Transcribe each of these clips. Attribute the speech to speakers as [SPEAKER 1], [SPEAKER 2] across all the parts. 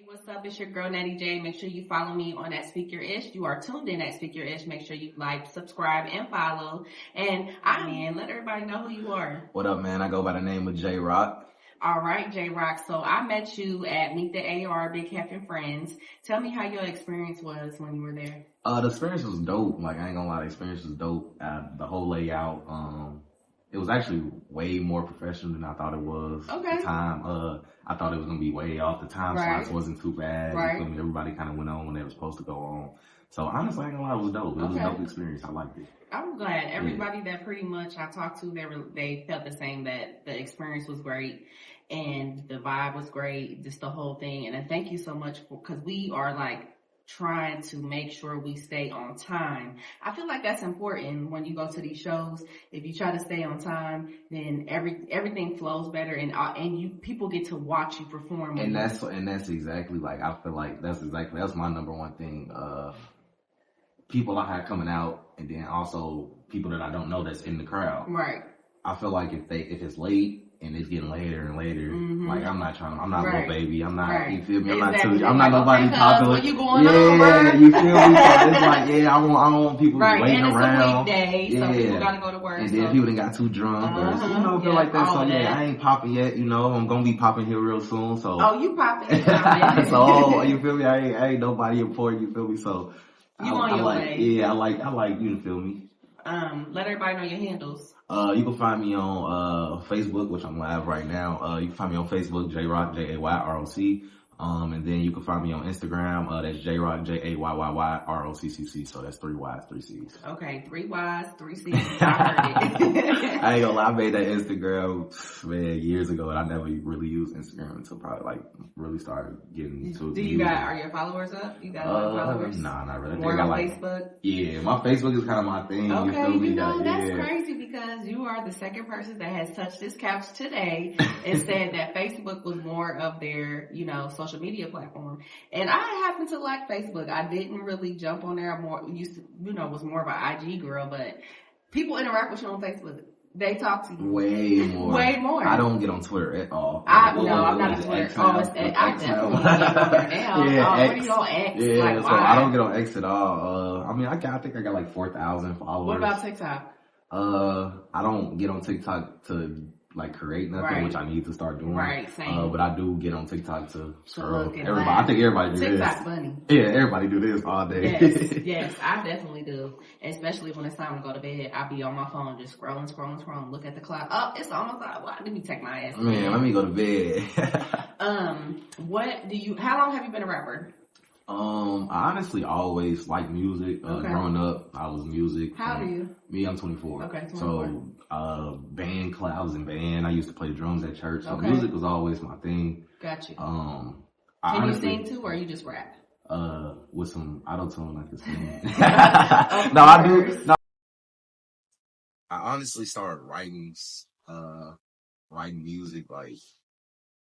[SPEAKER 1] What's up? It's your girl Natty J. Make sure you follow me on at Speak Your Ish. You are tuned in at Speak Your Ish. Make sure you like, subscribe, and follow. And let everybody know who you are.
[SPEAKER 2] What up, man? I go by the name of J Rock.
[SPEAKER 1] All right, J Rock. So I met you at Meet the AR Big Captain Friends. Tell me how your experience was when you were there.
[SPEAKER 2] The experience was dope. Like, I ain't gonna lie, the experience was dope. The whole layout, it was actually way more professional than I thought it was.
[SPEAKER 1] Okay.
[SPEAKER 2] At the time, I thought it was gonna be way off. The time slots wasn't too bad.
[SPEAKER 1] Right.
[SPEAKER 2] You feel me? Everybody kind of went on when they were supposed to go on. So honestly, I ain't gonna lie, it was dope. It was a dope experience. I liked it.
[SPEAKER 1] I'm glad. Everybody that pretty much I talked to, they felt the same, that the experience was great and the vibe was great, just the whole thing. And I thank you so much because we are like trying to make sure we stay on time. I feel like that's important when you go to these shows. If you try to stay on time, then everything flows better, and people get to watch you perform.
[SPEAKER 2] And that's exactly, like, I feel like that's my number one thing. People I have coming out, and then also people that I don't know that's in the crowd.
[SPEAKER 1] Right.
[SPEAKER 2] I feel like if it's late and it's getting later and later, like I'm not Lil Baby. I'm not, you feel me? I'm not nobody popular.
[SPEAKER 1] What you going on,
[SPEAKER 2] you feel me? So it's like, I don't want people waiting around.
[SPEAKER 1] It's a weekday, so people gotta go to work.
[SPEAKER 2] And then people done got too drunk or, feel like that. So I ain't popping yet, I'm gonna be popping here real soon, so.
[SPEAKER 1] Oh, you popping.
[SPEAKER 2] So, you feel me? I ain't nobody important, you feel me? So.
[SPEAKER 1] You on your way.
[SPEAKER 2] Yeah, I like you to feel me.
[SPEAKER 1] Let everybody know your handles.
[SPEAKER 2] You can find me on Facebook, which I'm live right now. You can find me on Facebook, J Rock, JAYROC. And then you can find me on Instagram. That's J Rock, JAYYYROCCC. So that's 3 Y's, 3 C's.
[SPEAKER 1] Okay, 3 Y's, 3 C's. I heard it.
[SPEAKER 2] I ain't gonna lie, I made that Instagram, man, years ago, and I never really used Instagram until probably like really started getting into it.
[SPEAKER 1] Are your followers up? You got a lot of followers?
[SPEAKER 2] Nah, not really.
[SPEAKER 1] More on Facebook?
[SPEAKER 2] Yeah, my Facebook is kind of my thing.
[SPEAKER 1] Okay,
[SPEAKER 2] you feel me?
[SPEAKER 1] That's crazy because you are the second person that has touched this couch today and said that Facebook was more of their, social media platform. And I happen to like Facebook. I didn't really jump on there. Was more of an IG girl, but people interact with you on Facebook. They talk to you. Way more.
[SPEAKER 2] I don't get on Twitter at all.
[SPEAKER 1] I'm not on Twitter. I definitely get on there now. What are you on X?
[SPEAKER 2] Yeah, so I don't get on X at all. I think I got like 4,000 followers.
[SPEAKER 1] What about TikTok?
[SPEAKER 2] I don't get on TikTok to like create nothing, which I need to start doing.
[SPEAKER 1] Right, same.
[SPEAKER 2] But I do get on TikTok to scroll.
[SPEAKER 1] Everybody,
[SPEAKER 2] I think everybody do
[SPEAKER 1] TikTok
[SPEAKER 2] this.
[SPEAKER 1] Funny.
[SPEAKER 2] Yeah, everybody do this all day.
[SPEAKER 1] Yes, I definitely do. Especially when it's time to go to bed, I be on my phone just scrolling, look at the clock. Oh, it's almost like, well, let me take my ass.
[SPEAKER 2] Man, let me go to bed.
[SPEAKER 1] How long have you been a rapper?
[SPEAKER 2] I honestly always liked music. Growing up, I was music.
[SPEAKER 1] How old are you?
[SPEAKER 2] Me, I'm 24.
[SPEAKER 1] Okay, 24.
[SPEAKER 2] So, band class, I was in band. I used to play drums at church. So music was always my thing.
[SPEAKER 1] Got you.
[SPEAKER 2] Can
[SPEAKER 1] you sing too, or you just rap?
[SPEAKER 2] With some auto-tune, I can sing. No, I do. No. I honestly started writing music like.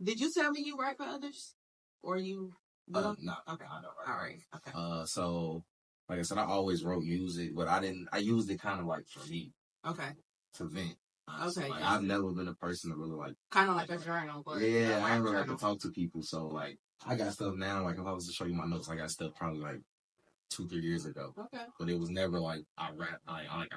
[SPEAKER 1] Did you tell me you write for others? Or you?
[SPEAKER 2] No.
[SPEAKER 1] Okay. I know. All right. Okay.
[SPEAKER 2] So, like I said, I always wrote music, but I used it kind of like for me.
[SPEAKER 1] Okay.
[SPEAKER 2] To vent.
[SPEAKER 1] Okay.
[SPEAKER 2] Like, I've never been a person to really like.
[SPEAKER 1] Kind of like a journal, but.
[SPEAKER 2] Yeah, I ain't really like to talk to people, so like, I got stuff now, like if I was to show you my notes, I got stuff probably like 2-3 years ago.
[SPEAKER 1] Okay.
[SPEAKER 2] But it was never like I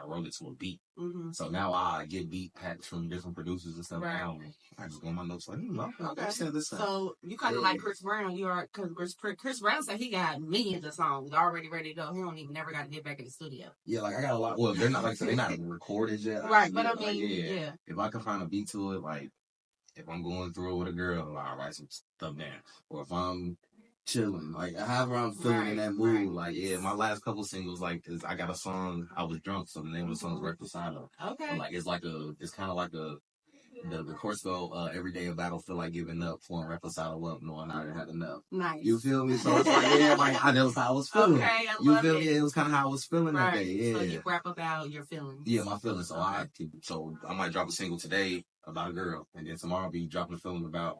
[SPEAKER 2] wrote it to a beat.
[SPEAKER 1] Mm-hmm.
[SPEAKER 2] So now I get beat packs from different producers and stuff.
[SPEAKER 1] Right.
[SPEAKER 2] Now I just go on my notes like,
[SPEAKER 1] okay.
[SPEAKER 2] This
[SPEAKER 1] so you kind of like Chris Brown. You are, because Chris Brown said he got millions of songs already ready to go. He don't even never got to get back in the studio.
[SPEAKER 2] Yeah, like I got a lot. Well, they're not like they're not recorded yet.
[SPEAKER 1] Right, but I mean, yeah.
[SPEAKER 2] If I can find a beat to it, like if I'm going through it with a girl, I'll write some stuff down. Or if I'm chilling, like however I'm feeling in that mood, like my last couple singles, like I got a song, I was drunk, so the name of the song is Reconcile.
[SPEAKER 1] Okay.
[SPEAKER 2] And, like it's kind of like the chorus go, every day a battle feel like giving up, pouring reconcile up, knowing I had enough.
[SPEAKER 1] Nice.
[SPEAKER 2] You feel me? So it's like that was how I was feeling.
[SPEAKER 1] Okay, I
[SPEAKER 2] you
[SPEAKER 1] love
[SPEAKER 2] feel
[SPEAKER 1] it.
[SPEAKER 2] me? It was kind of how I was feeling that day. Yeah.
[SPEAKER 1] So you rap about your feelings.
[SPEAKER 2] Yeah, my feelings. So I might drop a single today about a girl, and then tomorrow I'll be dropping a film about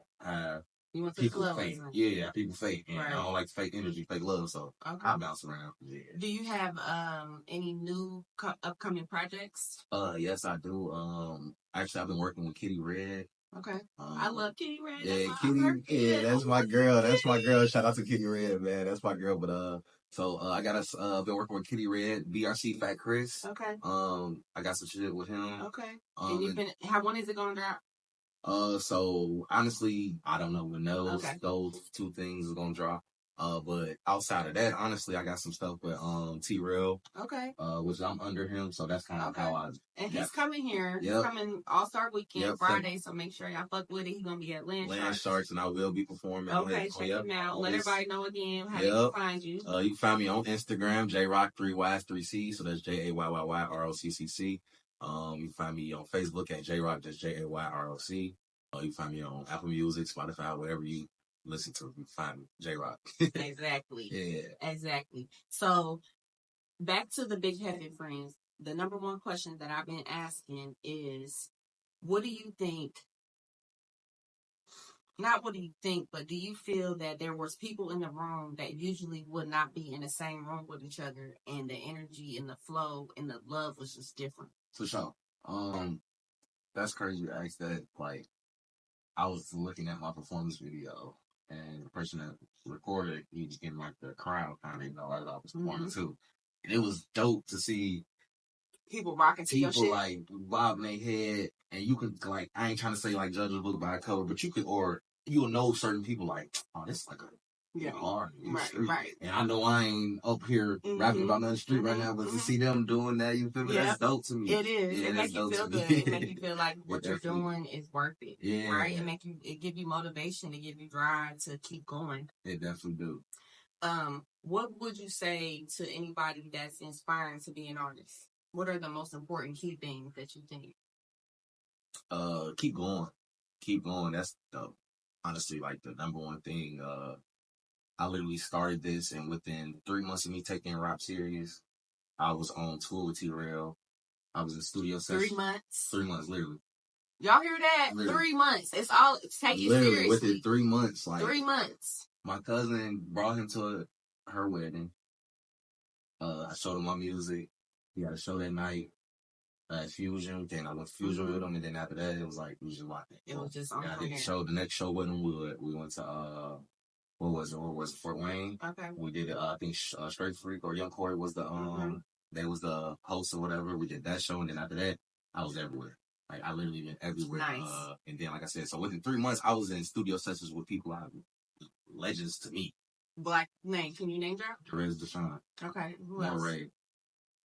[SPEAKER 1] you want
[SPEAKER 2] people fake. Yeah, people fake. And
[SPEAKER 1] right.
[SPEAKER 2] I don't like fake energy, fake love, so I bounce around. Yeah.
[SPEAKER 1] Do you have any new upcoming projects?
[SPEAKER 2] Yes, I do. Actually, I've been working with Kitty Red.
[SPEAKER 1] Okay. I love Kitty Red.
[SPEAKER 2] Yeah, Kitty. Yeah, that's my girl. That's my girl. Shout out to Kitty Red, man. That's my girl. But so I got us been working with Kitty Red, BRC Fat Chris.
[SPEAKER 1] Okay.
[SPEAKER 2] I got some shit with him.
[SPEAKER 1] Okay. And you've been when is it gonna drop?
[SPEAKER 2] So honestly, I don't know when those two things are gonna drop. But outside of that, honestly, I got some stuff with T-Rail. Okay. Which I'm under him, so that's kind of how I.
[SPEAKER 1] And he's coming here. He's coming All-Star Weekend Friday, so make sure y'all fuck with it. He's gonna be at Land Sharks,
[SPEAKER 2] and I will be performing.
[SPEAKER 1] Okay, check him out. Let everybody know again how they can find you.
[SPEAKER 2] You can find me on Instagram, JRock3Ys3C. So that's JAYYYROCCC. You can find me on Facebook at JRock, that's JAYROC. You can find me on Apple Music, Spotify, wherever you listen to. You can find me, JRock.
[SPEAKER 1] Exactly. Yeah. Exactly. So back to the Big Heavy Friends. The number one question that I've been asking is, what do you think? Not what do you think, but do you feel that there was people in the room that usually would not be in the same room with each other, and the energy and the flow and the love was just different?
[SPEAKER 2] For sure. That's crazy you asked that. Like, I was looking at my performance video, and the person that recorded, he was getting like the crowd kind of, as I was performing too. And it was dope to see
[SPEAKER 1] people rocking to your shit.
[SPEAKER 2] People like bobbing their head, and you can like, I ain't trying to say like judge a book by a cover, but you could, or you'll know certain people like, oh, this is like a hard
[SPEAKER 1] right.
[SPEAKER 2] And I know I ain't up here rapping about nothing street right now, but to see them doing that, you feel me? That's dope to me.
[SPEAKER 1] It is. It makes you feel good. It makes you feel like what you're doing is worth it. Yeah. Right? It give you motivation, it give you drive to keep going.
[SPEAKER 2] It definitely do.
[SPEAKER 1] What would you say to anybody that's inspiring to be an artist? What are the most important key things that you think?
[SPEAKER 2] Keep going. Keep going. That's honestly like the number one thing. I literally started this, and within 3 months of me taking rap serious, I was on tour with T-Rail. I was in studio sessions.
[SPEAKER 1] 3 months?
[SPEAKER 2] 3 months, literally.
[SPEAKER 1] Y'all hear that? Literally. 3 months. It's all, take it seriously.
[SPEAKER 2] Within 3 months. Like
[SPEAKER 1] 3 months.
[SPEAKER 2] My cousin brought him to her wedding. I showed him my music. He had a show that night. Fusion. Then I went Fusion with him, and then after that, it was like, we just locked it.
[SPEAKER 1] It was just on
[SPEAKER 2] the show. The next show wasn't Wood. We went to, what was it? Fort Wayne. Okay. We did it. I think Straight Freak or Young Corey was the they was the host or whatever. We did that show, and then after that, I was everywhere. Like I literally been everywhere.
[SPEAKER 1] Nice.
[SPEAKER 2] And then like I said, so within 3 months, I was in studio sessions with people legends to me.
[SPEAKER 1] Black name? Can you name drop?
[SPEAKER 2] Perez Deshawn.
[SPEAKER 1] Okay. Who else?
[SPEAKER 2] Ray.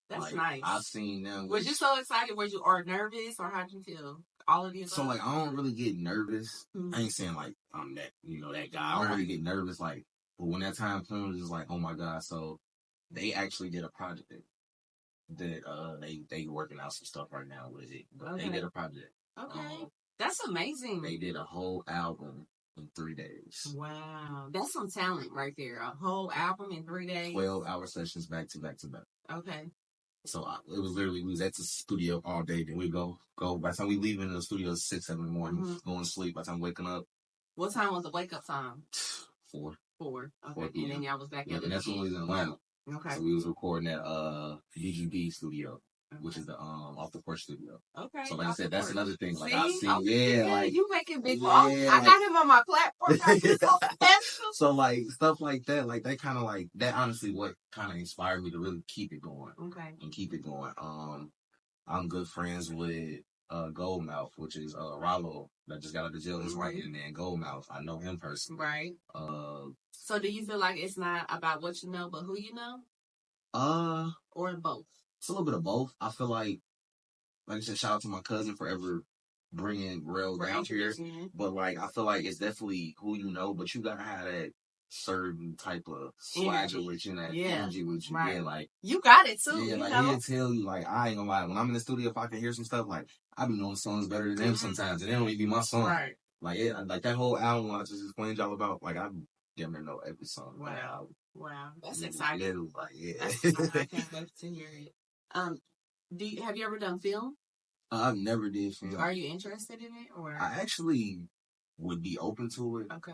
[SPEAKER 1] That's nice.
[SPEAKER 2] I've seen them.
[SPEAKER 1] Was you so excited? Was you nervous, or how did you feel? All of these.
[SPEAKER 2] So like, I don't really get nervous. I ain't saying like I'm that that guy. I don't really get nervous. Like, but when that time comes, it was just like, oh my god. So they actually did a project that they working out some stuff right now with it. But they did a project.
[SPEAKER 1] Okay, that's amazing.
[SPEAKER 2] They did a whole album in 3 days.
[SPEAKER 1] Wow, that's some talent right there. A whole album in 3 days.
[SPEAKER 2] 12-hour sessions back to back to back.
[SPEAKER 1] Okay.
[SPEAKER 2] So it was literally, we was at the studio all day. Then we go. By the time we leave in the studio, 6, 7 in the morning, going to sleep. By the time waking up.
[SPEAKER 1] What time was the wake up time?
[SPEAKER 2] 4.
[SPEAKER 1] 4. Okay. And then y'all was back at
[SPEAKER 2] and that's when we was in Atlanta.
[SPEAKER 1] Okay.
[SPEAKER 2] So we was recording at DGB studio, which is the Off the Porch studio.
[SPEAKER 1] Okay.
[SPEAKER 2] So like I said, that's another thing. Like
[SPEAKER 1] See?
[SPEAKER 2] I've seen,
[SPEAKER 1] like you making big balls. I got him on my platform.
[SPEAKER 2] So like stuff like that, like they kind of like that. Honestly, what kind of inspired me to really keep it going.
[SPEAKER 1] Okay.
[SPEAKER 2] And keep it going. I'm good friends with Goldmouth, which is Rollo that just got out of jail. He's right in there. And Goldmouth, I know him personally.
[SPEAKER 1] Right. So do you feel like it's not about what you know, but who you know? Or both?
[SPEAKER 2] It's a little bit of both. I feel like I said, shout out to my cousin for ever bringing Rail down here. But like, I feel like it's definitely who you know, but you gotta have that certain type of swagger with you, and that energy with you.
[SPEAKER 1] Right.
[SPEAKER 2] Yeah, like
[SPEAKER 1] you got it too.
[SPEAKER 2] Yeah, like he'll tell you, like I ain't gonna lie. When I'm in the studio, if I can hear some stuff, like I be knowing songs better than them sometimes, and they don't even be my song.
[SPEAKER 1] Right.
[SPEAKER 2] Like like that whole album I just explained y'all about. Like I damn near know every song.
[SPEAKER 1] Wow. That's exciting.
[SPEAKER 2] Like
[SPEAKER 1] That's exciting. I can't wait to hear it. Have you ever done film?
[SPEAKER 2] I've never did film.
[SPEAKER 1] Are you interested in it, or?
[SPEAKER 2] I actually would be open to it.
[SPEAKER 1] Okay.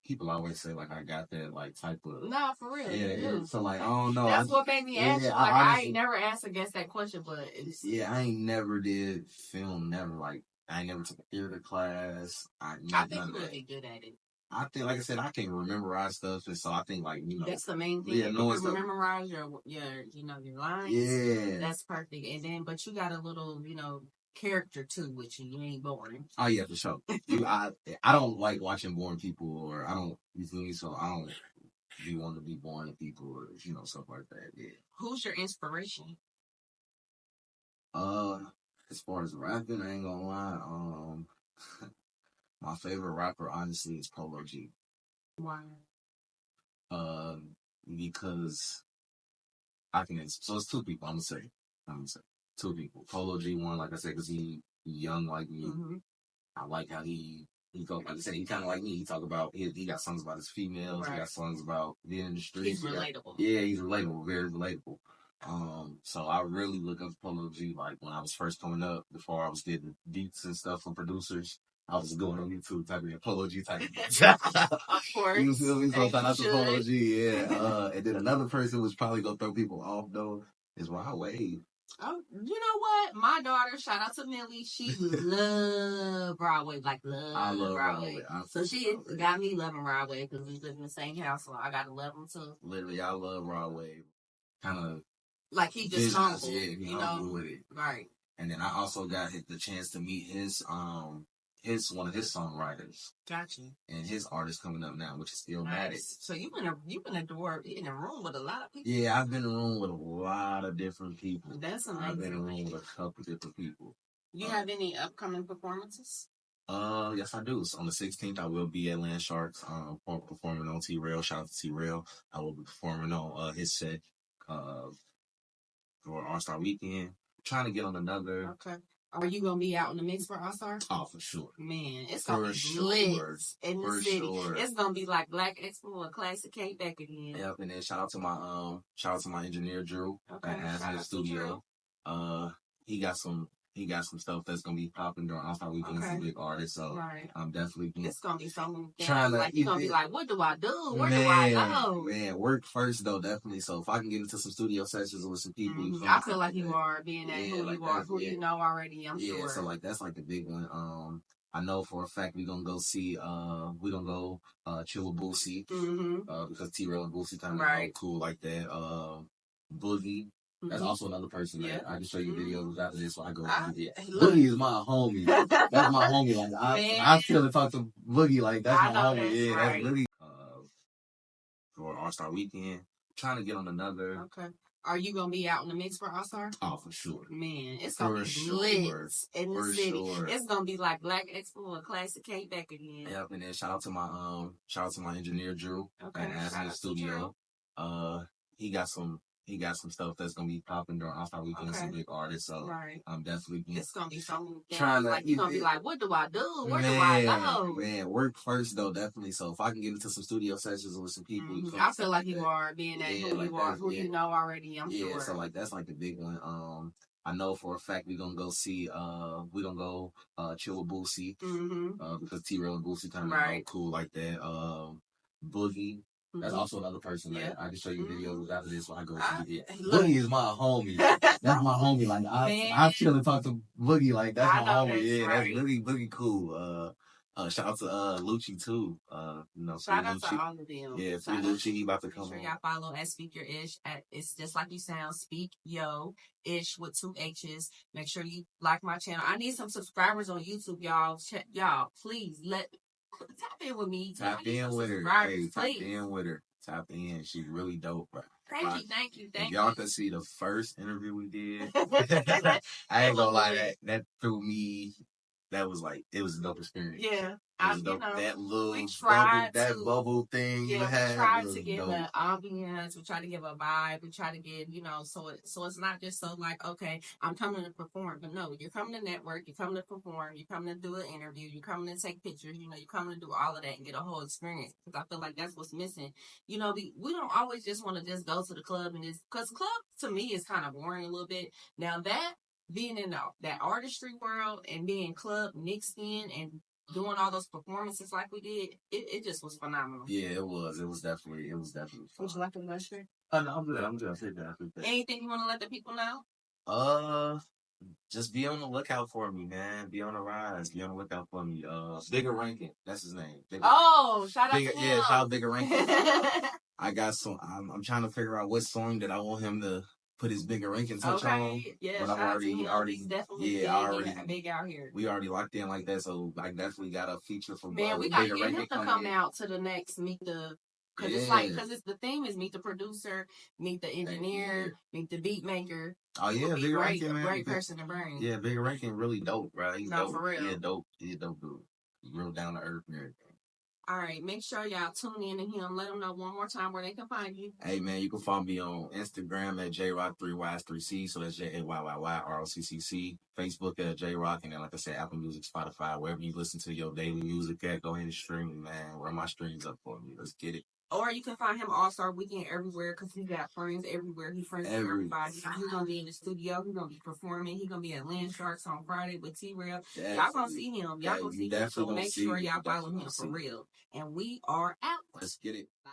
[SPEAKER 2] People always say like I got that like type of.
[SPEAKER 1] No, for real.
[SPEAKER 2] Yeah. So like I don't know.
[SPEAKER 1] That's what made me ask you. Like I ain't never asked against that question, but it's.
[SPEAKER 2] Yeah, I ain't never did film. Never like I ain't never took a theater class.
[SPEAKER 1] I think you're really good at it.
[SPEAKER 2] I think, like I said, I can memorize stuff, and so I think, like,
[SPEAKER 1] that's the main thing.
[SPEAKER 2] Yeah,
[SPEAKER 1] if you can memorize your lines.
[SPEAKER 2] Yeah,
[SPEAKER 1] that's perfect. And then, but you got a little, character too, which you ain't boring.
[SPEAKER 2] Oh yeah, for sure. I don't like watching boring people, or I don't. You feel me? So I don't. You want to be boring people, or stuff like that. Yeah.
[SPEAKER 1] Who's your inspiration?
[SPEAKER 2] As far as rapping, I ain't gonna lie. My favorite rapper, honestly, is Polo G.
[SPEAKER 1] Why?
[SPEAKER 2] Because I can. So it's two people. I'm gonna say two people. Polo G, one, like I said, because he young like me. Mm-hmm. I like how he goes. Like I said, he kind of like me. He talk about he got songs about his females. Right. He got songs about being in the streets.
[SPEAKER 1] He's relatable.
[SPEAKER 2] He's relatable. Very relatable. So I really look up to Polo G. Like when I was first coming up, before I was getting beats and stuff from producers, I was going on YouTube typing in Polo G type.
[SPEAKER 1] Of course.
[SPEAKER 2] You feel me? So shout out to Polo G. Yeah. And then another person was probably gonna throw people off though is Rod Wave.
[SPEAKER 1] Oh, you know what? My daughter, shout out to Millie, she love Broadway, like
[SPEAKER 2] I love
[SPEAKER 1] Broadway. So she got me loving Broadway because we live in the same house, so I gotta love him too.
[SPEAKER 2] Literally, I love Broadway. Kind of
[SPEAKER 1] like he just humble,
[SPEAKER 2] humble with it,
[SPEAKER 1] right?
[SPEAKER 2] And then I also got the chance to meet his one of his songwriters.
[SPEAKER 1] Gotcha.
[SPEAKER 2] And his artist coming up now, which is Illmatic.
[SPEAKER 1] So you've been in a room with a lot of people.
[SPEAKER 2] Yeah, I've been in a room with a lot of different people.
[SPEAKER 1] That's amazing.
[SPEAKER 2] I've been in a room with a couple different people.
[SPEAKER 1] You have any upcoming performances?
[SPEAKER 2] Yes, I do. So on the 16th, I will be at Land Sharks, performing on T-Rail. Shout out to T-Rail. I will be performing on his set for All-Star Weekend. Trying to get on another.
[SPEAKER 1] Okay. Are you gonna be out in the mix for All-Star?
[SPEAKER 2] Oh, for sure.
[SPEAKER 1] Man, it's gonna be lit in the city. Sure. It's gonna be like Black Expo and Classic K back again.
[SPEAKER 2] Yep, and then shout out to my engineer Drew at Aspen Studio. He got some stuff that's gonna be popping during All-Star Weekend. He's a big artist, so right. I'm definitely
[SPEAKER 1] it's gonna be something trying to like you're gonna be like, what do I do? Where do I go?
[SPEAKER 2] Man, work first though, definitely. So if I can get into some studio sessions with some people,
[SPEAKER 1] I feel like you are being that who you know already. I'm sure.
[SPEAKER 2] So like that's like the big one. I know for a fact we're gonna go chill with Boosie, because T-Rail and Boosie kind of cool like that. Boogie. That's also another person that I can show you videos after this. So I go, Boogie is my homie. That's my homie. Like I still talk to Boogie like that's my homie. That's really for All-Star Weekend. Trying to get on another.
[SPEAKER 1] Okay. Are you gonna be out in the mix for All-Star?
[SPEAKER 2] Oh, for sure.
[SPEAKER 1] Man, it's gonna be lit in the city. Sure. It's gonna be like Black Expo and Classic K back again.
[SPEAKER 2] Yep, and then shout out to my engineer Drew at Aspen Studio. He got some stuff that's gonna be popping during All-Star Weekend. Some big artists, so I'm definitely
[SPEAKER 1] it's gonna be something trying to. Like you're gonna be like, what do I do? Where do I go?
[SPEAKER 2] Man, work first though, definitely. So if I can get into some studio sessions with some people,
[SPEAKER 1] I feel like you are being that who you know already. I'm sure.
[SPEAKER 2] Yeah, so like that's like the big one. I know for a fact we're gonna go chill with Boosie, because T-Rail and Boosie kind of cool like that. Boogie. That's also another person that I can show you videos after this. So I go, Boogie is my homie. That's my homie. Like I still talk to Boogie like that's my homie. That's really Boogie cool. Shout out to Lucci too.
[SPEAKER 1] Shout out to all of them.
[SPEAKER 2] Yeah, Free Lucci, he about to come.
[SPEAKER 1] Make sure y'all follow at Speak Your Ish. It's just like you sound. Speak Yo Ish with 2 H's. Make sure you like my channel. I need some subscribers on YouTube, y'all. Please tap in with me.
[SPEAKER 2] Tap in with her. Hey, tap in with her. Tap in. She's really dope, bro.
[SPEAKER 1] Thank you.
[SPEAKER 2] If y'all could see the first interview we did, I ain't gonna lie, that threw me. That was like, it was a dope experience.
[SPEAKER 1] Yeah.
[SPEAKER 2] That little bubble thing
[SPEAKER 1] you had. We tried to give an ambience. We tried to give a vibe. We tried to give, so it's not just so like, okay, I'm coming to perform. But no, you're coming to network. You're coming to perform. You're coming to do an interview. You're coming to take pictures. You're coming to do all of that and get a whole experience. Because I feel like that's what's missing. We don't always just want to just go to the club and because club to me is kind of boring a little bit. Now that being in that artistry world and being club mixed in and doing all those performances like we did, it just was phenomenal.
[SPEAKER 2] Yeah, it was. It was definitely fun.
[SPEAKER 1] Would you like to go straight?
[SPEAKER 2] No, I'm good. I sit down.
[SPEAKER 1] Anything you want to let the people know?
[SPEAKER 2] just be on the lookout for me, man. Be on the rise. Be on the lookout for me. Bigger Rankin. That's his name.
[SPEAKER 1] Shout out to him.
[SPEAKER 2] Yeah, shout out Bigger Rankin. I got some. I'm trying to figure out what song that I want him to put his Bigger Rankin touch on.
[SPEAKER 1] Yeah,
[SPEAKER 2] but
[SPEAKER 1] he's definitely big out here.
[SPEAKER 2] We already locked in like that, so I definitely got a feature from.
[SPEAKER 1] Man, we got to get him to come out to the next Meet the. Because it's the theme is meet the producer, meet the engineer, meet the beat maker.
[SPEAKER 2] Oh yeah, Bigger Rankin, man.
[SPEAKER 1] Great person to bring.
[SPEAKER 2] Yeah, Bigger Rankin really dope, bro. He's dope.
[SPEAKER 1] For real.
[SPEAKER 2] Yeah, dope. He's a dope dude. Real down to earth and everything.
[SPEAKER 1] All right, make sure y'all tune in to him. Let them know one more time where they can find you.
[SPEAKER 2] Hey, man, you can find me on Instagram at JRock3Ys3C. So that's JAYYYROCCC. Facebook at JRock. And then, like I said, Apple Music, Spotify, wherever you listen to your daily music at, go ahead and stream it, man. Run my streams up for me. Let's get it.
[SPEAKER 1] Or you can find him All-Star Weekend everywhere because he got friends everywhere. He's friends with everybody. He's going to be in the studio. He's going to be performing. He's going to be at Land Sharks on Friday with T-Rail. Y'all going to see him. Y'all going to see him. So make sure y'all follow him for real. And we are out.
[SPEAKER 2] Let's get it.
[SPEAKER 1] Bye.